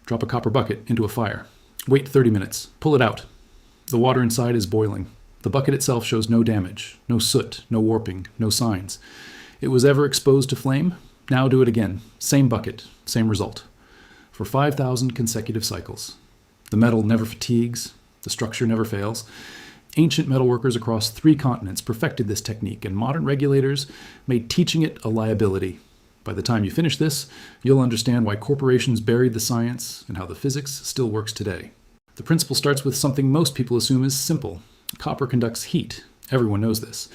Drop a copper bucket into a fire. Wait 30 minutes. Pull it out. The water inside is boiling. The bucket itself shows no damage, no soot, no warping, no signs. It was ever exposed to flame? Now do it again. Same bucket, same result. For 5,000 consecutive cycles. The metal never fatigues. The structure never fails. Ancient metalworkers across 3 continents perfected this technique, and modern regulators made teaching it a liability. By the time you finish this, you'll understand why corporations buried the science and how the physics still works today. The principle starts with something most people assume is simple. Copper conducts heat. Everyone knows this.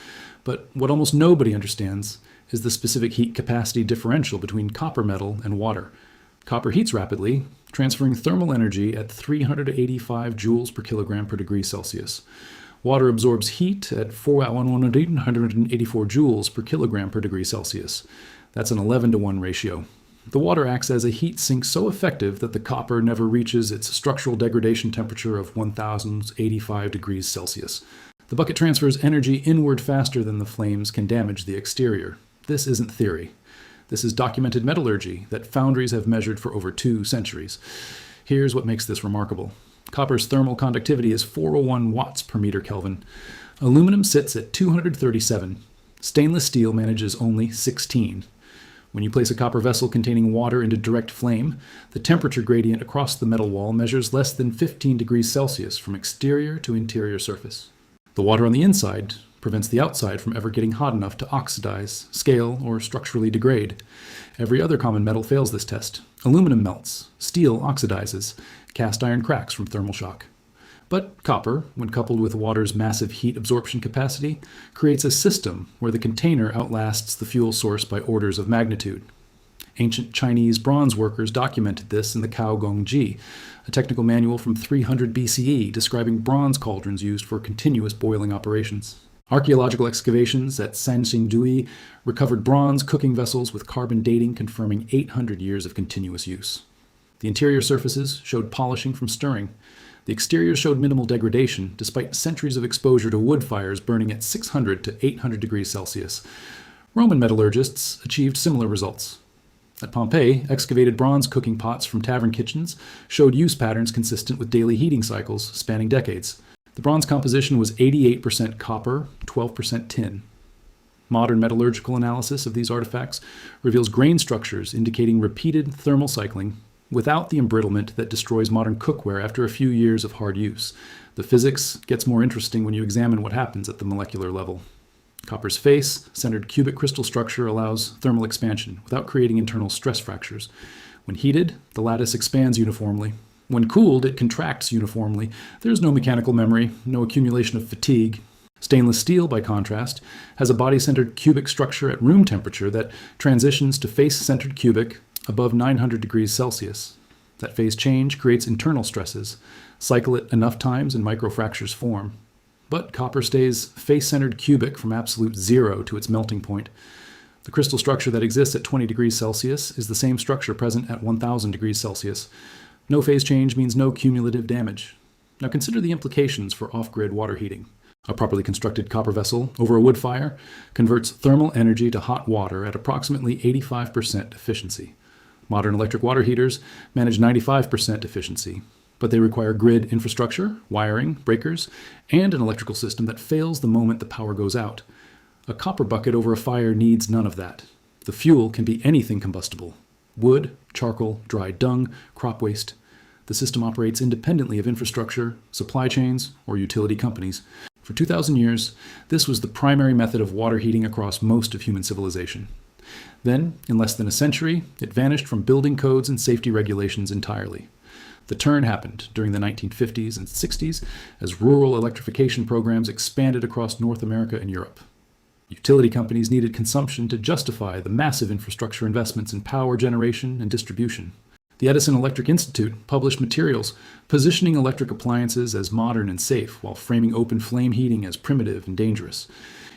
But what almost nobody understands is the specific heat capacity differential between copper metal and water. Copper heats rapidly, transferring thermal energy at 385 joules per kilogram per degree Celsius. Water absorbs heat at 4,184 joules per kilogram per degree Celsius. That's an 11-to-1 ratio. The water acts as a heat sink so effective that the copper never reaches its structural degradation temperature of 1,085 degrees Celsius. The bucket transfers energy inward faster than the flames can damage the exterior. This isn't theory. This is documented metallurgy that foundries have measured for over 2 centuries. Here's what makes this remarkable. Copper's thermal conductivity is 401 watts per meter Kelvin. Aluminum sits at 237. Stainless steel manages only 16. When you place a copper vessel containing water into direct flame, the temperature gradient across the metal wall measures less than 15 degrees Celsius from exterior to interior surface. The water on the inside prevents the outside from ever getting hot enough to oxidize, scale, or structurally degrade. Every other common metal fails this test. Aluminum melts, steel oxidizes, cast iron cracks from thermal shock. But copper, when coupled with water's massive heat absorption capacity, creates a system where the container outlasts the fuel source by orders of magnitude. Ancient Chinese bronze workers documented this in the Cao Gong Ji, a technical manual from 300 BCE describing bronze cauldrons used for continuous boiling operations. Archaeological excavations at Sanxingdui recovered bronze cooking vessels with carbon dating confirming 800 years of continuous use. The interior surfaces showed polishing from stirring. The exterior showed minimal degradation, despite centuries of exposure to wood fires burning at 600 to 800 degrees Celsius. Roman metallurgists achieved similar results. At Pompeii, excavated bronze cooking pots from tavern kitchens showed use patterns consistent with daily heating cycles spanning decades. The bronze composition was 88% copper, 12% tin. Modern metallurgical analysis of these artifacts reveals grain structures indicating repeated thermal cycling without the embrittlement that destroys modern cookware after a few years of hard use. The physics gets more interesting when you examine what happens at the molecular level. Copper's face-centered cubic crystal structure allows thermal expansion without creating internal stress fractures. When heated, the lattice expands uniformly. When cooled, it contracts uniformly. There's no mechanical memory, no accumulation of fatigue. Stainless steel, by contrast, has a body-centered cubic structure at room temperature that transitions to face-centered cubic above 900 degrees Celsius. That phase change creates internal stresses. Cycle it enough times and microfractures form. But copper stays face-centered cubic from absolute zero to its melting point. The crystal structure that exists at 20 degrees Celsius is the same structure present at 1000 degrees Celsius. No phase change means no cumulative damage. Now consider the implications for off-grid water heating. A properly constructed copper vessel over a wood fire converts thermal energy to hot water at approximately 85% efficiency. Modern electric water heaters manage 95% efficiency, but they require grid infrastructure, wiring, breakers, and an electrical system that fails the moment the power goes out. A copper bucket over a fire needs none of that. The fuel can be anything combustible: wood, charcoal, dry dung, crop waste. The system operates independently of infrastructure, supply chains, or utility companies. For 2,000 years, this was the primary method of water heating across most of human civilization. Then, in less than a century, it vanished from building codes and safety regulations entirely. The turn happened during the 1950s and 60s as rural electrification programs expanded across North America and Europe. Utility companies needed consumption to justify the massive infrastructure investments in power generation and distribution. The Edison Electric Institute published materials positioning electric appliances as modern and safe while framing open flame heating as primitive and dangerous.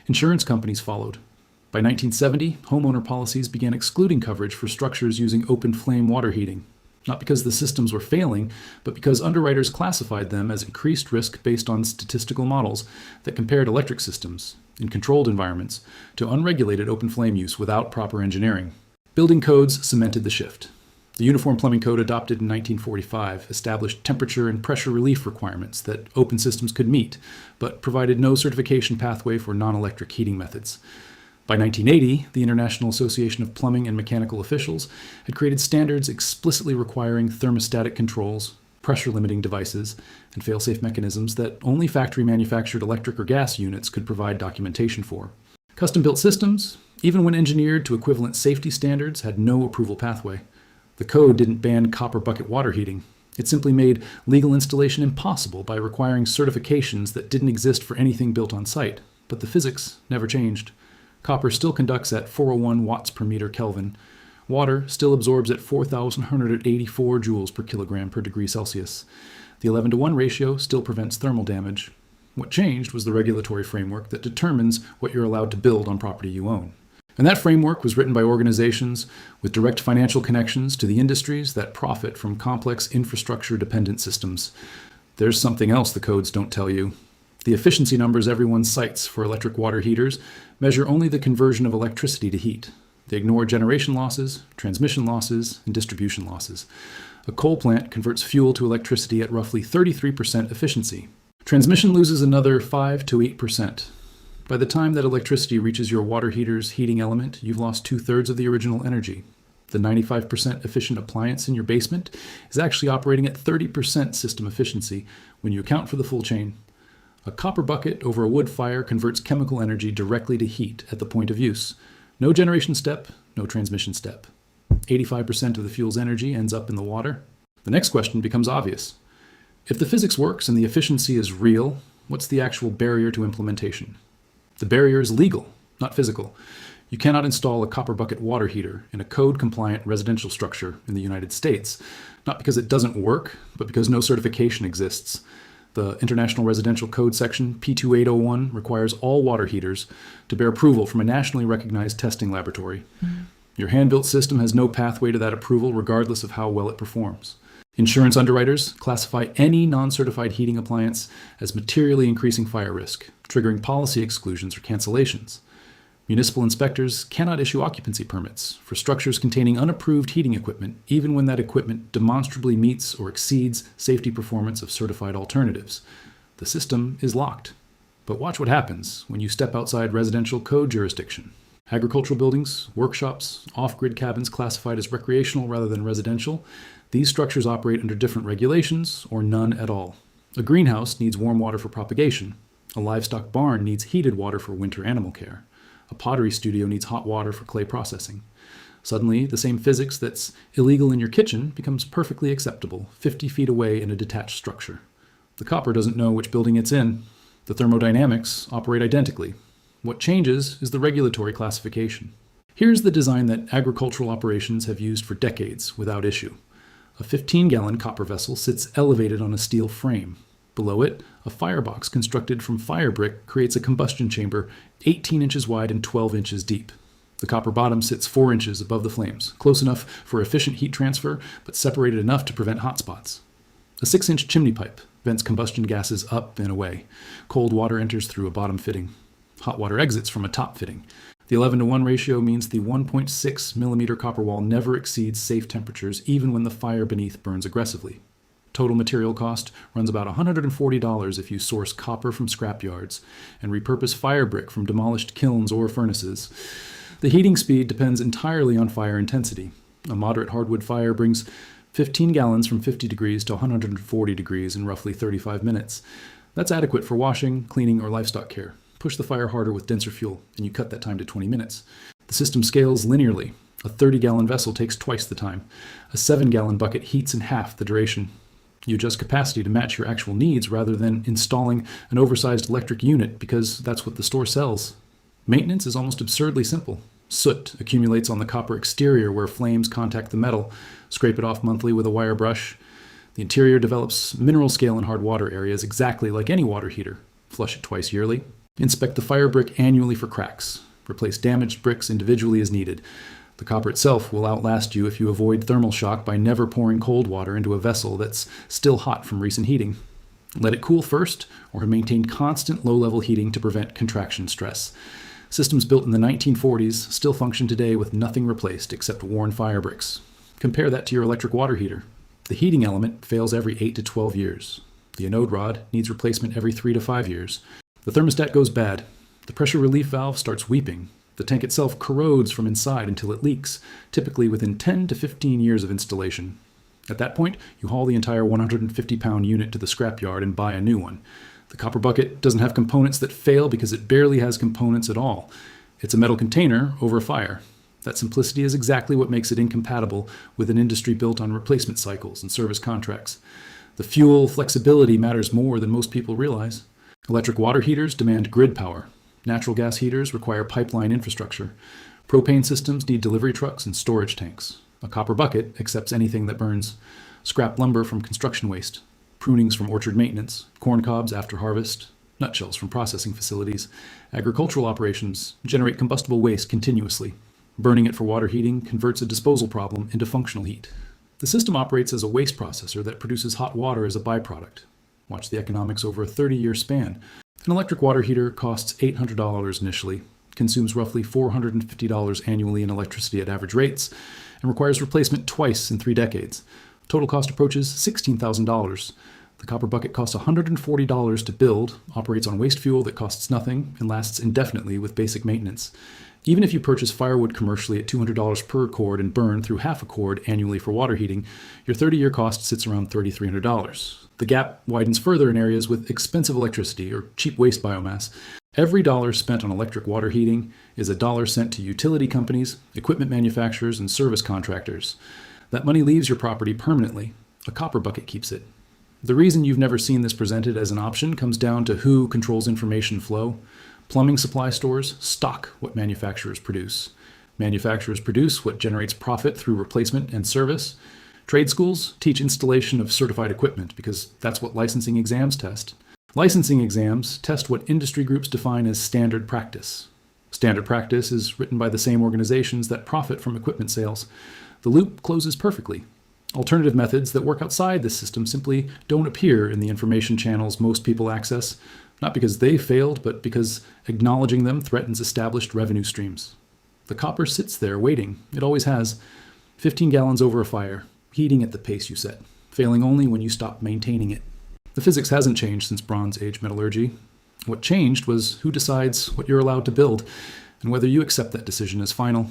Insurance companies followed. By 1970, homeowner policies began excluding coverage for structures using open flame water heating, not because the systems were failing, but because underwriters classified them as increased risk based on statistical models that compared electric systems in controlled environments to unregulated open flame use without proper engineering. Building codes cemented the shift. The Uniform Plumbing Code, adopted in 1945, established temperature and pressure relief requirements that open systems could meet, but provided no certification pathway for non-electric heating methods. By 1980, the International Association of Plumbing and Mechanical Officials had created standards explicitly requiring thermostatic controls, pressure-limiting devices, and fail-safe mechanisms that only factory-manufactured electric or gas units could provide documentation for. Custom-built systems, even when engineered to equivalent safety standards, had no approval pathway. The code didn't ban copper bucket water heating. It simply made legal installation impossible by requiring certifications that didn't exist for anything built on site. But the physics never changed. Copper still conducts at 401 watts per meter Kelvin. Water still absorbs at 4,184 joules per kilogram per degree Celsius. The 11-to-1 ratio still prevents thermal damage. What changed was the regulatory framework that determines what you're allowed to build on property you own. And that framework was written by organizations with direct financial connections to the industries that profit from complex infrastructure-dependent systems. There's something else the codes don't tell you. The efficiency numbers everyone cites for electric water heaters measure only the conversion of electricity to heat. They ignore generation losses, transmission losses, and distribution losses. A coal plant converts fuel to electricity at roughly 33% efficiency. Transmission loses another 5 to 8%. By the time that electricity reaches your water heater's heating element, you've lost 2/3 of the original energy. The 95% efficient appliance in your basement is actually operating at 30% system efficiency when you account for the full chain. A copper bucket over a wood fire converts chemical energy directly to heat at the point of use. No generation step, no transmission step. 85% of the fuel's energy ends up in the water. The next question becomes obvious. If the physics works and the efficiency is real, what's the actual barrier to implementation? The barrier is legal, not physical. You cannot install a copper bucket water heater in a code-compliant residential structure in the United States, not because it doesn't work, but because no certification exists. The International Residential Code section P2801 requires all water heaters to bear approval from a nationally recognized testing laboratory. Your hand-built system has no pathway to that approval regardless of how well it performs. Insurance underwriters classify any non-certified heating appliance as materially increasing fire risk, triggering policy exclusions or cancellations. Municipal inspectors cannot issue occupancy permits for structures containing unapproved heating equipment, even when that equipment demonstrably meets or exceeds safety performance of certified alternatives. The system is locked. But watch what happens when you step outside residential code jurisdiction. Agricultural buildings, workshops, off-grid cabins classified as recreational rather than residential, these structures operate under different regulations or none at all. A greenhouse needs warm water for propagation. A livestock barn needs heated water for winter animal care. A pottery studio needs hot water for clay processing. Suddenly, the same physics that's illegal in your kitchen becomes perfectly acceptable 50 feet away in a detached structure. The copper doesn't know which building it's in. The thermodynamics operate identically. What changes is the regulatory classification. Here's the design that agricultural operations have used for decades without issue. A 15-gallon copper vessel sits elevated on a steel frame. Below it, a firebox constructed from fire brick creates a combustion chamber 18 inches wide and 12 inches deep. The copper bottom sits 4 inches above the flames, close enough for efficient heat transfer, but separated enough to prevent hot spots. A 6-inch chimney pipe vents combustion gases up and away. Cold water enters through a bottom fitting. Hot water exits from a top fitting. The 11-to-1 ratio means the 1.6 millimeter copper wall never exceeds safe temperatures, even when the fire beneath burns aggressively. Total material cost runs about $140 if you source copper from scrap yards and repurpose fire brick from demolished kilns or furnaces. The heating speed depends entirely on fire intensity. A moderate hardwood fire brings 15 gallons from 50 degrees to 140 degrees in roughly 35 minutes. That's adequate for washing, cleaning, or livestock care. Push the fire harder with denser fuel, and you cut that time to 20 minutes. The system scales linearly. A 30-gallon vessel takes twice the time. A 7-gallon bucket heats in half the duration. You adjust capacity to match your actual needs rather than installing an oversized electric unit because that's what the store sells. Maintenance is almost absurdly simple. Soot accumulates on the copper exterior where flames contact the metal. Scrape it off monthly with a wire brush. The interior develops mineral scale in hard water areas exactly like any water heater. Flush it twice yearly. Inspect the fire brick annually for cracks. Replace damaged bricks individually as needed. The copper itself will outlast you if you avoid thermal shock by never pouring cold water into a vessel that's still hot from recent heating. Let it cool first, or maintain constant low-level heating to prevent contraction stress. Systems built in the 1940s still function today with nothing replaced except worn fire bricks. Compare that to your electric water heater. The heating element fails every 8 to 12 years. The anode rod needs replacement every 3 to 5 years. The thermostat goes bad. The pressure relief valve starts weeping. The tank itself corrodes from inside until it leaks, typically within 10 to 15 years of installation. At that point, you haul the entire 150-pound unit to the scrapyard and buy a new one. The copper bucket doesn't have components that fail because it barely has components at all. It's a metal container over fire. That simplicity is exactly what makes it incompatible with an industry built on replacement cycles and service contracts. The fuel flexibility matters more than most people realize. Electric water heaters demand grid power. Natural gas heaters require pipeline infrastructure. Propane systems need delivery trucks and storage tanks. A copper bucket accepts anything that burns. Scrap lumber from construction waste, prunings from orchard maintenance, corn cobs after harvest, nutshells from processing facilities. Agricultural operations generate combustible waste continuously. Burning it for water heating converts a disposal problem into functional heat. The system operates as a waste processor that produces hot water as a byproduct. Watch the economics over a 30-year span. An electric water heater costs $800 initially, consumes roughly $450 annually in electricity at average rates, and requires replacement twice in 3 decades. Total cost approaches $16,000. The copper bucket costs $140 to build, operates on waste fuel that costs nothing, and lasts indefinitely with basic maintenance. Even if you purchase firewood commercially at $200 per cord and burn through half a cord annually for water heating, your 30-year cost sits around $3,300. The gap widens further in areas with expensive electricity or cheap waste biomass. Every dollar spent on electric water heating is a dollar sent to utility companies, equipment manufacturers, and service contractors. That money leaves your property permanently. A copper bucket keeps it. The reason you've never seen this presented as an option comes down to who controls information flow. Plumbing supply stores stock what manufacturers produce. Manufacturers produce what generates profit through replacement and service. Trade schools teach installation of certified equipment because that's what licensing exams test. Licensing exams test what industry groups define as standard practice. Standard practice is written by the same organizations that profit from equipment sales. The loop closes perfectly. Alternative methods that work outside this system simply don't appear in the information channels most people access, not because they failed, but because acknowledging them threatens established revenue streams. The copper sits there waiting. It always has. 15 gallons over a fire, heating at the pace you set, failing only when you stop maintaining it. The physics hasn't changed since Bronze Age metallurgy. What changed was who decides what you're allowed to build, and whether you accept that decision as final.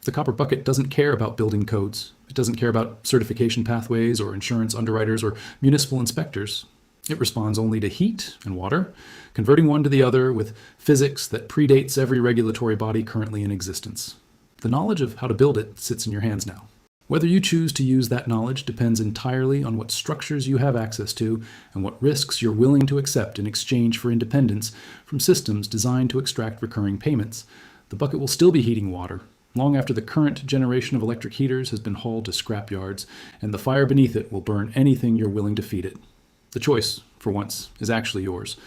The copper bucket doesn't care about building codes. It doesn't care about certification pathways or insurance underwriters or municipal inspectors. It responds only to heat and water, converting one to the other with physics that predates every regulatory body currently in existence. The knowledge of how to build it sits in your hands now. Whether you choose to use that knowledge depends entirely on what structures you have access to and what risks you're willing to accept in exchange for independence from systems designed to extract recurring payments. The bucket will still be heating water long after the current generation of electric heaters has been hauled to scrap yards, and the fire beneath it will burn anything you're willing to feed it. The choice, for once, is actually yours.